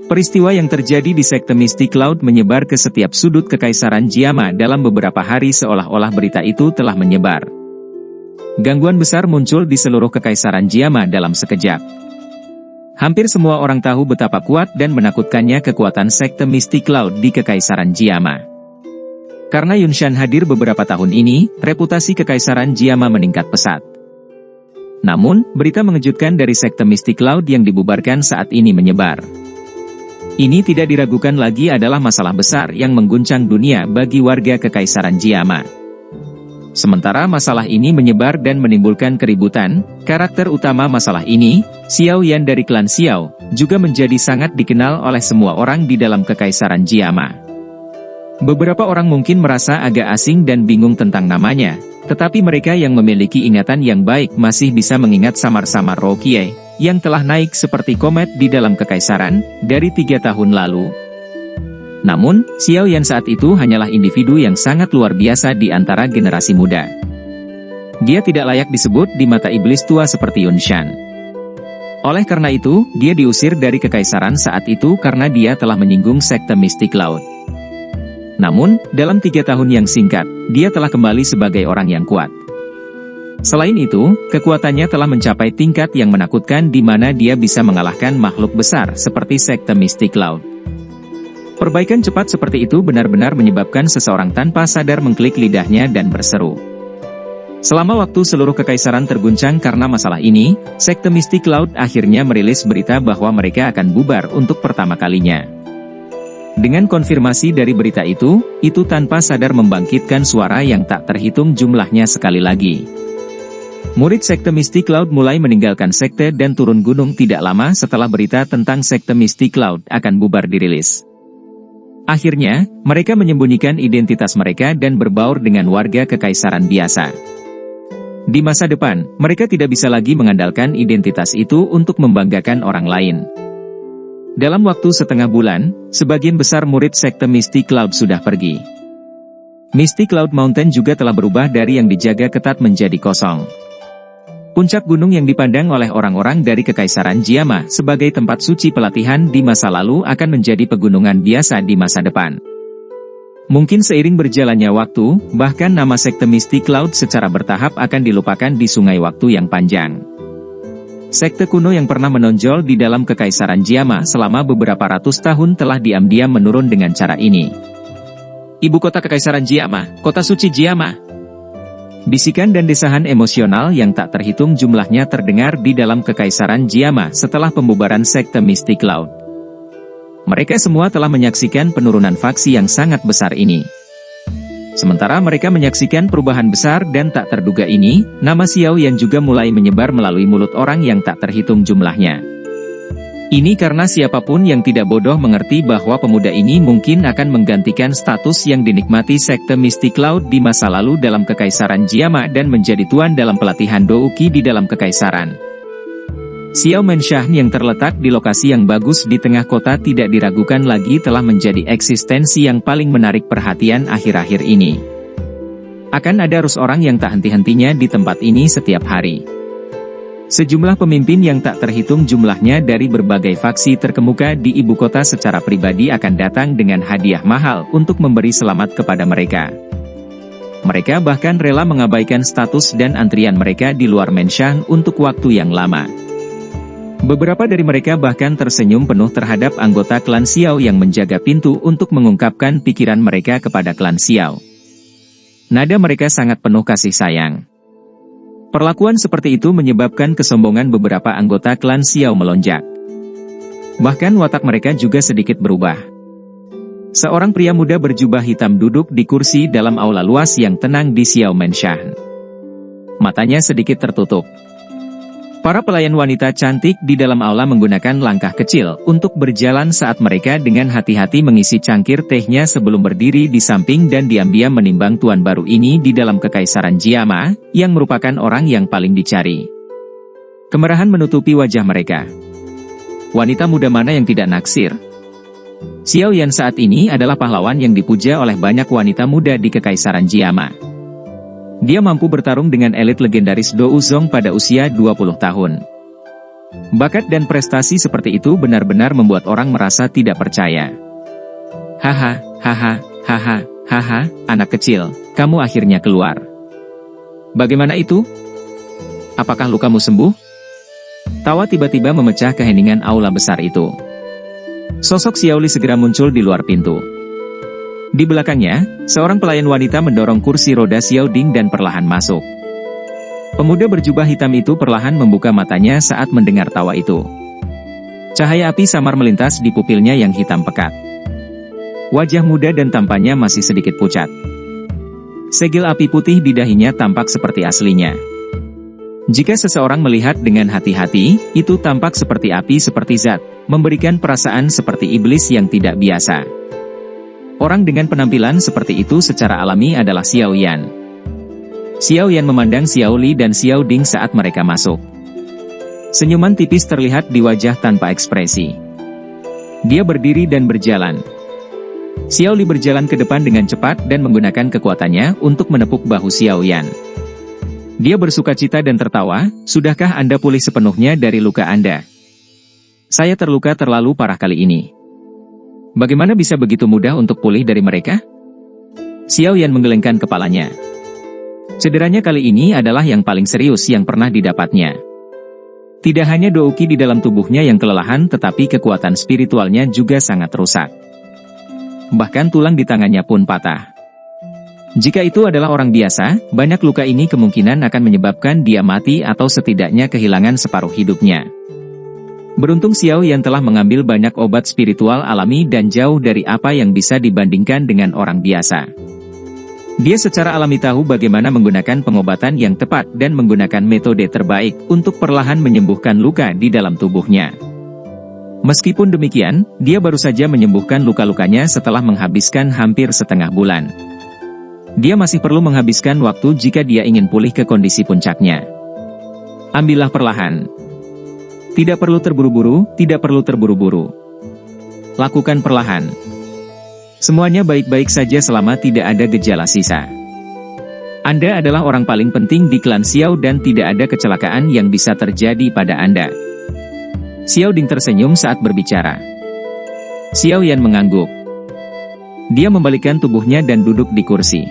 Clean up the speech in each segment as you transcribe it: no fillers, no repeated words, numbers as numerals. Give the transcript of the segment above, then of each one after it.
Peristiwa yang terjadi di sekte Mystic Cloud menyebar ke setiap sudut Kekaisaran Jiama dalam beberapa hari seolah-olah berita itu telah menyebar. Gangguan besar muncul di seluruh Kekaisaran Jiama dalam sekejap. Hampir semua orang tahu betapa kuat dan menakutkannya kekuatan sekte Mystic Cloud di Kekaisaran Jiama. Karena Yunshan hadir beberapa tahun ini, reputasi Kekaisaran Jiama meningkat pesat. Namun, berita mengejutkan dari sekte Mystic Cloud yang dibubarkan saat ini menyebar. Ini tidak diragukan lagi adalah masalah besar yang mengguncang dunia bagi warga Kekaisaran Jiama. Sementara masalah ini menyebar dan menimbulkan keributan, karakter utama masalah ini, Xiao Yan dari klan Xiao, juga menjadi sangat dikenal oleh semua orang di dalam Kekaisaran Jiama. Beberapa orang mungkin merasa agak asing dan bingung tentang namanya, tetapi mereka yang memiliki ingatan yang baik masih bisa mengingat samar-samar Rouqiai, yang telah naik seperti komet di dalam Kekaisaran, dari 3 tahun lalu. Namun, Xiao Yan saat itu hanyalah individu yang sangat luar biasa di antara generasi muda. Dia tidak layak disebut di mata iblis tua seperti Yunshan. Oleh karena itu, dia diusir dari Kekaisaran saat itu karena dia telah menyinggung sekte Mystic Cloud. Namun, dalam 3 tahun yang singkat, dia telah kembali sebagai orang yang kuat. Selain itu, kekuatannya telah mencapai tingkat yang menakutkan di mana dia bisa mengalahkan makhluk besar seperti sekte Mystic Cloud. Perbaikan cepat seperti itu benar-benar menyebabkan seseorang tanpa sadar mengklik lidahnya dan berseru. Selama waktu seluruh Kekaisaran terguncang karena masalah ini, sekte Mystic Cloud akhirnya merilis berita bahwa mereka akan bubar untuk pertama kalinya. Dengan konfirmasi dari berita itu tanpa sadar membangkitkan suara yang tak terhitung jumlahnya sekali lagi. Murid sekte Mystic Cloud mulai meninggalkan sekte dan turun gunung tidak lama setelah berita tentang sekte Mystic Cloud akan bubar dirilis. Akhirnya, mereka menyembunyikan identitas mereka dan berbaur dengan warga Kekaisaran biasa. Di masa depan, mereka tidak bisa lagi mengandalkan identitas itu untuk membanggakan orang lain. Dalam waktu setengah bulan, sebagian besar murid sekte Mystic Cloud sudah pergi. Mystic Cloud Mountain juga telah berubah dari yang dijaga ketat menjadi kosong. Puncak gunung yang dipandang oleh orang-orang dari Kekaisaran Jiama sebagai tempat suci pelatihan di masa lalu akan menjadi pegunungan biasa di masa depan. Mungkin seiring berjalannya waktu, bahkan nama sekte Mystic Cloud secara bertahap akan dilupakan di sungai waktu yang panjang. Sekte kuno yang pernah menonjol di dalam Kekaisaran Jiama selama beberapa ratus tahun telah diam-diam menurun dengan cara ini. Ibu kota Kekaisaran Jiama, kota suci Jiama. Bisikan dan desahan emosional yang tak terhitung jumlahnya terdengar di dalam Kekaisaran Jiama setelah pembubaran sekte Mystic Cloud. Mereka semua telah menyaksikan penurunan faksi yang sangat besar ini. Sementara mereka menyaksikan perubahan besar dan tak terduga ini, nama Xiao Yan juga mulai menyebar melalui mulut orang yang tak terhitung jumlahnya. Ini karena siapapun yang tidak bodoh mengerti bahwa pemuda ini mungkin akan menggantikan status yang dinikmati sekte Mystic Cloud di masa lalu dalam Kekaisaran Jiama dan menjadi tuan dalam pelatihan Douqi di dalam Kekaisaran. Xiao Menshan yang terletak di lokasi yang bagus di tengah kota tidak diragukan lagi telah menjadi eksistensi yang paling menarik perhatian akhir-akhir ini. Akan ada arus orang yang tak henti-hentinya di tempat ini setiap hari. Sejumlah pemimpin yang tak terhitung jumlahnya dari berbagai faksi terkemuka di ibu kota secara pribadi akan datang dengan hadiah mahal untuk memberi selamat kepada mereka. Mereka bahkan rela mengabaikan status dan antrian mereka di luar Menshan untuk waktu yang lama. Beberapa dari mereka bahkan tersenyum penuh terhadap anggota klan Xiao yang menjaga pintu untuk mengungkapkan pikiran mereka kepada klan Xiao. Nada mereka sangat penuh kasih sayang. Perlakuan seperti itu menyebabkan kesombongan beberapa anggota klan Xiao melonjak. Bahkan watak mereka juga sedikit berubah. Seorang pria muda berjubah hitam duduk di kursi dalam aula luas yang tenang di Xiao Menshan. Matanya sedikit tertutup. Para pelayan wanita cantik di dalam aula menggunakan langkah kecil untuk berjalan saat mereka dengan hati-hati mengisi cangkir tehnya sebelum berdiri di samping dan diam-diam menimbang tuan baru ini di dalam Kekaisaran Jiama, yang merupakan orang yang paling dicari. Kemerahan menutupi wajah mereka. Wanita muda mana yang tidak naksir? Xiao Yan saat ini adalah pahlawan yang dipuja oleh banyak wanita muda di Kekaisaran Jiama. Dia mampu bertarung dengan elit legendaris Dou Zong pada usia 20 tahun. Bakat dan prestasi seperti itu benar-benar membuat orang merasa tidak percaya. Haha, haha, haha, haha, anak kecil, kamu akhirnya keluar. Bagaimana itu? Apakah lukamu sembuh? Tawa tiba-tiba memecah keheningan aula besar itu. Sosok Xiaoli segera muncul di luar pintu. Di belakangnya, seorang pelayan wanita mendorong kursi roda Xiao Ding dan perlahan masuk. Pemuda berjubah hitam itu perlahan membuka matanya saat mendengar tawa itu. Cahaya api samar melintas di pupilnya yang hitam pekat. Wajah muda dan tampannya masih sedikit pucat. Segel api putih di dahinya tampak seperti aslinya. Jika seseorang melihat dengan hati-hati, itu tampak seperti api seperti zat, memberikan perasaan seperti iblis yang tidak biasa. Orang dengan penampilan seperti itu secara alami adalah Xiao Yan. Xiao Yan memandang Xiao Li dan Xiao Ding saat mereka masuk. Senyuman tipis terlihat di wajah tanpa ekspresi. Dia berdiri dan berjalan. Xiao Li berjalan ke depan dengan cepat dan menggunakan kekuatannya untuk menepuk bahu Xiao Yan. Dia bersukacita dan tertawa, "Sudahkah Anda pulih sepenuhnya dari luka Anda?" "Saya terluka terlalu parah kali ini." "Bagaimana bisa begitu mudah untuk pulih dari mereka?" Xiao Yan menggelengkan kepalanya. Cederanya kali ini adalah yang paling serius yang pernah didapatnya. Tidak hanya Douqi di dalam tubuhnya yang kelelahan tetapi kekuatan spiritualnya juga sangat rusak. Bahkan tulang di tangannya pun patah. Jika itu adalah orang biasa, banyak luka ini kemungkinan akan menyebabkan dia mati atau setidaknya kehilangan separuh hidupnya. Beruntung Xiao Yan telah mengambil banyak obat spiritual alami dan jauh dari apa yang bisa dibandingkan dengan orang biasa. Dia secara alami tahu bagaimana menggunakan pengobatan yang tepat dan menggunakan metode terbaik untuk perlahan menyembuhkan luka di dalam tubuhnya. Meskipun demikian, dia baru saja menyembuhkan luka-lukanya setelah menghabiskan hampir setengah bulan. Dia masih perlu menghabiskan waktu jika dia ingin pulih ke kondisi puncaknya. Ambillah perlahan. Tidak perlu terburu-buru, tidak perlu terburu-buru. Lakukan perlahan. Semuanya baik-baik saja selama tidak ada gejala sisa. Anda adalah orang paling penting di klan Xiao dan tidak ada kecelakaan yang bisa terjadi pada Anda. Xiao Ding tersenyum saat berbicara. Xiao Yan mengangguk. Dia membalikkan tubuhnya dan duduk di kursi.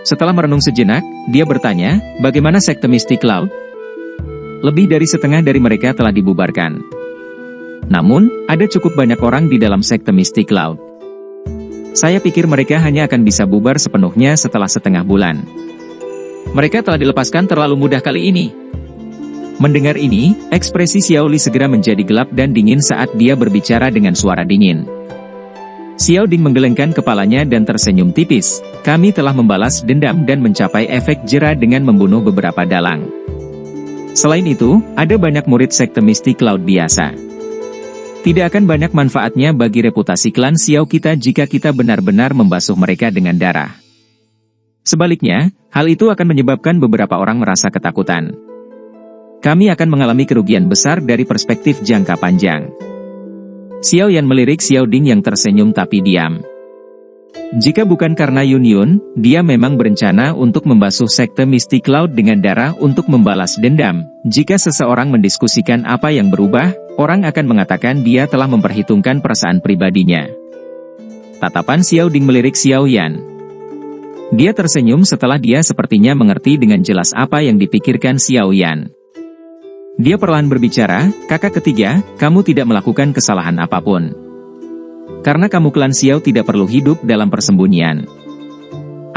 Setelah merenung sejenak, dia bertanya, "Bagaimana sekte Mystic Cloud?" Lebih dari setengah dari mereka telah dibubarkan. Namun, ada cukup banyak orang di dalam sekte Mystic Cloud. Saya pikir mereka hanya akan bisa bubar sepenuhnya setelah setengah bulan. Mereka telah dilepaskan terlalu mudah kali ini. Mendengar ini, ekspresi Xiao Li segera menjadi gelap dan dingin saat dia berbicara dengan suara dingin. Xiao Ding menggelengkan kepalanya dan tersenyum tipis. "Kami telah membalas dendam dan mencapai efek jera dengan membunuh beberapa dalang. Selain itu, ada banyak murid sekte Mystic Cloud biasa. Tidak akan banyak manfaatnya bagi reputasi klan Xiao kita jika kita benar-benar membasuh mereka dengan darah. Sebaliknya, hal itu akan menyebabkan beberapa orang merasa ketakutan. Kami akan mengalami kerugian besar dari perspektif jangka panjang." Xiao Yan melirik Xiao Ding yang tersenyum tapi diam. Jika bukan karena Yun Yun, dia memang berencana untuk membasuh sekte Mystic Cloud dengan darah untuk membalas dendam. Jika seseorang mendiskusikan apa yang berubah, orang akan mengatakan dia telah memperhitungkan perasaan pribadinya. Tatapan Xiao Ding melirik Xiao Yan. Dia tersenyum setelah dia sepertinya mengerti dengan jelas apa yang dipikirkan Xiao Yan. Dia perlahan berbicara, "Kakak ketiga, kamu tidak melakukan kesalahan apapun. Karena kamu klan Xiao tidak perlu hidup dalam persembunyian.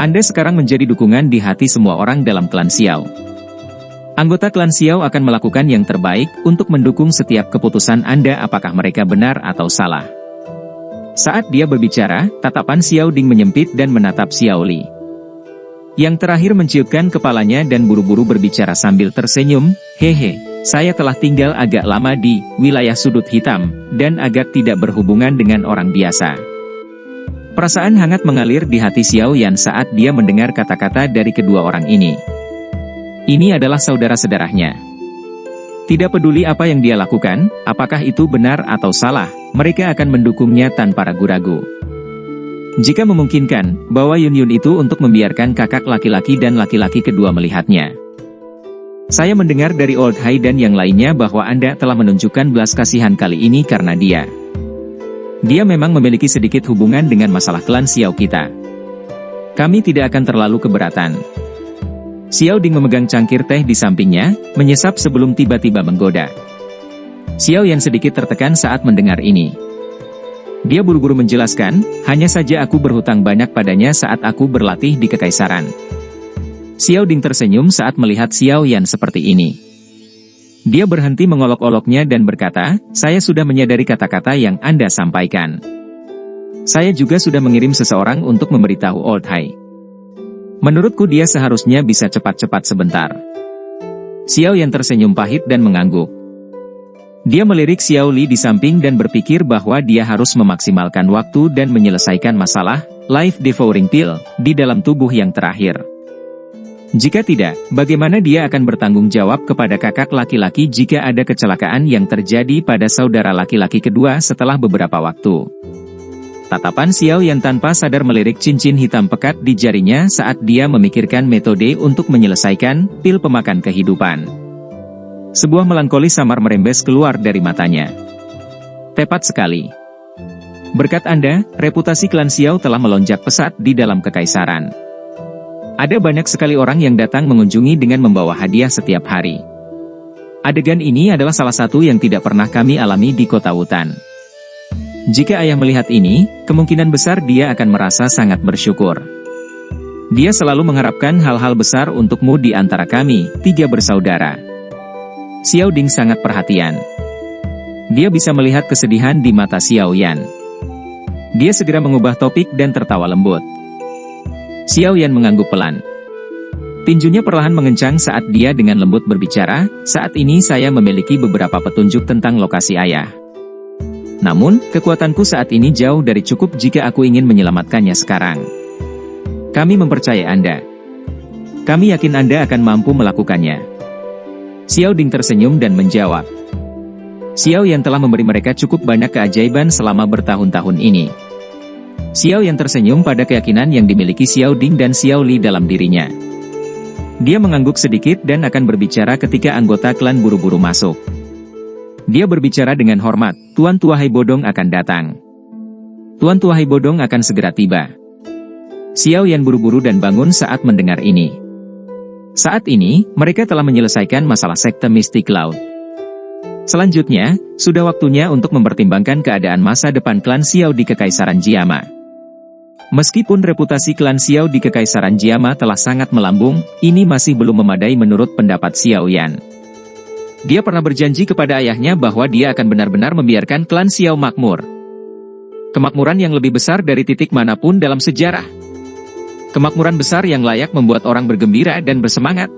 Anda sekarang menjadi dukungan di hati semua orang dalam klan Xiao. Anggota klan Xiao akan melakukan yang terbaik untuk mendukung setiap keputusan Anda apakah mereka benar atau salah." Saat dia berbicara, tatapan Xiao Ding menyempit dan menatap Xiao Li. Yang terakhir menciutkan kepalanya dan buru-buru berbicara sambil tersenyum, "Hehe, saya telah tinggal agak lama di wilayah sudut hitam, dan agak tidak berhubungan dengan orang biasa." Perasaan hangat mengalir di hati Xiao Yan saat dia mendengar kata-kata dari kedua orang ini. Ini adalah saudara-saudaranya. Tidak peduli apa yang dia lakukan, apakah itu benar atau salah, mereka akan mendukungnya tanpa ragu-ragu. Jika memungkinkan, bawa Yun Yun itu untuk membiarkan kakak laki-laki dan laki-laki kedua melihatnya. Saya mendengar dari Old Hai dan yang lainnya bahwa Anda telah menunjukkan belas kasihan kali ini karena dia. Dia memang memiliki sedikit hubungan dengan masalah klan Xiao kita. Kami tidak akan terlalu keberatan. Xiao Ding memegang cangkir teh di sampingnya, menyesap sebelum tiba-tiba menggoda. Xiao Yan sedikit tertekan saat mendengar ini. Dia buru-buru menjelaskan, hanya saja aku berhutang banyak padanya saat aku berlatih di Kekaisaran. Xiao Ding tersenyum saat melihat Xiao Yan seperti ini. Dia berhenti mengolok-oloknya dan berkata, saya sudah menyadari kata-kata yang Anda sampaikan. Saya juga sudah mengirim seseorang untuk memberitahu Old Hai. Menurutku dia seharusnya bisa cepat-cepat sebentar. Xiao Yan tersenyum pahit dan mengangguk. Dia melirik Xiao Li di samping dan berpikir bahwa dia harus memaksimalkan waktu dan menyelesaikan masalah, life devouring pill, di dalam tubuh yang terakhir. Jika tidak, bagaimana dia akan bertanggung jawab kepada kakak laki-laki jika ada kecelakaan yang terjadi pada saudara laki-laki kedua setelah beberapa waktu? Tatapan Xiao Yan tanpa sadar melirik cincin hitam pekat di jarinya saat dia memikirkan metode untuk menyelesaikan pil pemakan kehidupan. Sebuah melankoli samar merembes keluar dari matanya. Tepat sekali. Berkat Anda, reputasi klan Xiao telah melonjak pesat di dalam Kekaisaran. Ada banyak sekali orang yang datang mengunjungi dengan membawa hadiah setiap hari. Adegan ini adalah salah satu yang tidak pernah kami alami di Kota Wutan. Jika ayah melihat ini, kemungkinan besar dia akan merasa sangat bersyukur. Dia selalu mengharapkan hal-hal besar untukmu di antara kami, tiga bersaudara. Xiao Ding sangat perhatian. Dia bisa melihat kesedihan di mata Xiao Yan. Dia segera mengubah topik dan tertawa lembut. Xiao Yan mengangguk pelan. Tinjunya perlahan mengencang saat dia dengan lembut berbicara, saat ini saya memiliki beberapa petunjuk tentang lokasi ayah. Namun, kekuatanku saat ini jauh dari cukup jika aku ingin menyelamatkannya sekarang. Kami mempercayai Anda. Kami yakin Anda akan mampu melakukannya. Xiao Ding tersenyum dan menjawab. Xiao Yan telah memberi mereka cukup banyak keajaiban selama bertahun-tahun ini. Xiao Yan tersenyum pada keyakinan yang dimiliki Xiao Ding dan Xiao Li dalam dirinya. Dia mengangguk sedikit dan akan berbicara ketika anggota klan buru-buru masuk. Dia berbicara dengan hormat, Tuan Tua Hai Bodong akan datang. Tuan Tua Hai Bodong akan segera tiba. Xiao Yan buru-buru dan bangun saat mendengar ini. Saat ini, mereka telah menyelesaikan masalah sekte Mystic Cloud. Selanjutnya, sudah waktunya untuk mempertimbangkan keadaan masa depan klan Xiao di Kekaisaran Jiama. Meskipun reputasi klan Xiao di Kekaisaran Jiama telah sangat melambung, ini masih belum memadai menurut pendapat Xiao Yan. Dia pernah berjanji kepada ayahnya bahwa dia akan benar-benar membiarkan klan Xiao makmur. Kemakmuran yang lebih besar dari titik manapun dalam sejarah. Kemakmuran besar yang layak membuat orang bergembira dan bersemangat.